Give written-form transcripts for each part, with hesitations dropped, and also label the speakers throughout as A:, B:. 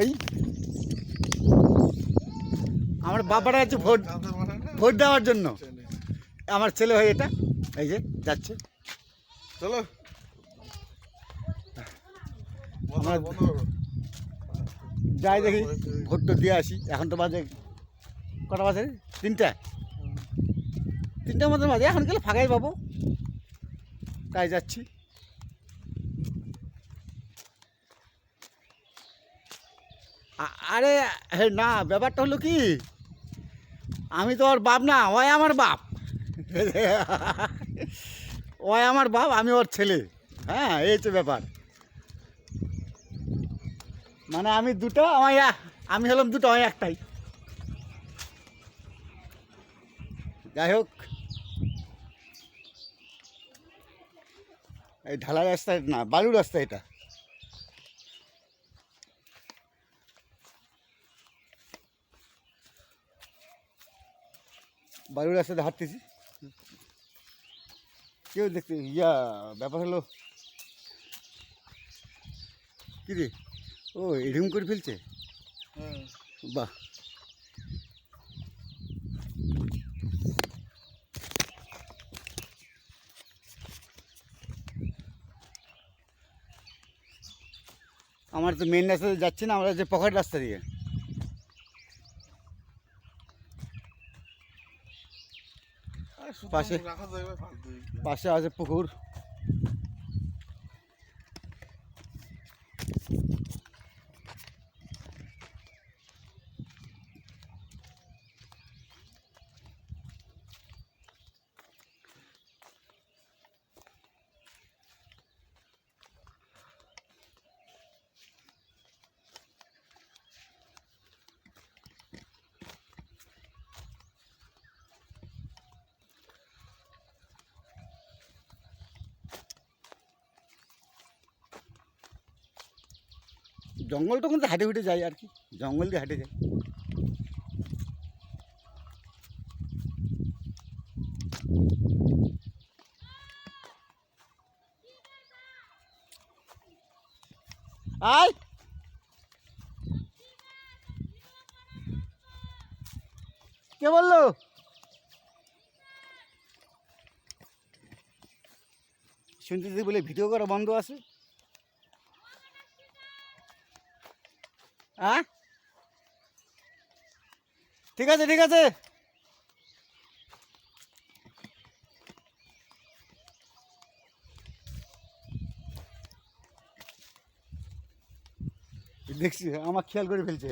A: এই আমার বাবারা আছে ভোট ভোট দেওয়ার জন্য। আমার ছেলে হয় এটা, এই যে যাচ্ছে।
B: চলো
A: আমরা যাই দেখি ভোটটা দিয়ে আসি। এখন তো বাজে কটা বাজে? তিনটার মধ্যে বাজে। এখন গেলে ফাঁকাই পাবো, তাই যাচ্ছি। আরে হে না, ব্যাপারটা হলো কি, আমি তো ওর বাপ না, ওই আমার বাপ। ওই আমার বাপ, আমি ওর ছেলে। হ্যাঁ, এই তো ব্যাপার। মানে আমি দুটো, আমি হলাম দুটো, আমি একটাই। যাই হোক, এই ঢালাই রাস্তা না, বালুর রাস্তা এটা। বালুর রাস্তাতে হাঁটতেছি। কেউ দেখতে ব্যাপার হলো কি রে, ও এরকম করে ফেলছে। বাহ, আমার তো মেন রাস্তা যাচ্ছি না, আমরা যে পকেট রাস্তা দিয়ে। পাশে পাশে আছে পুকুর। জঙ্গলটা কিন্তু হাঁটে হেঁটে যাই আর কি, জঙ্গল দিয়ে হাঁটে যাই। আয়, কে বললো? শুনতেছি বলে ভিডিও করা বন্ধ আছে। হ্যাঁ, ঠিক আছে ঠিক আছে। দেখছি আমার খেয়াল করে ফেলছে।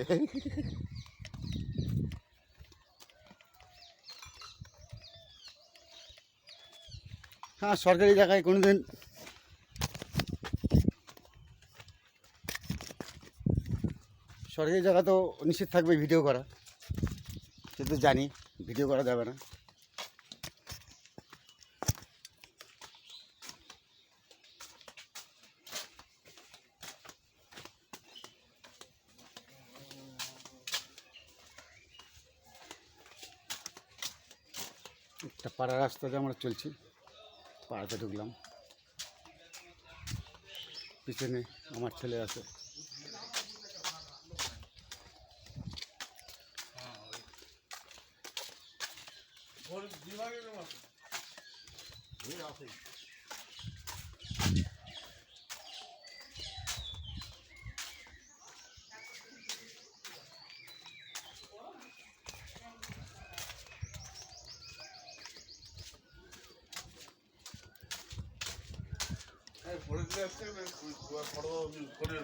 A: হ্যাঁ, সরকারি জায়গায় কোনোদিন সরকারি জায়গা তো নিষেধ থাকবে ভিডিও করা, সে তো জানি ভিডিও করা যাবে না। একটা পাড়া রাস্তাতে আমরা চলছি, পাড়াতে ঢুকলাম। পিছনে আমার ছেলে আছে।
B: পরে আসছে ফটো করে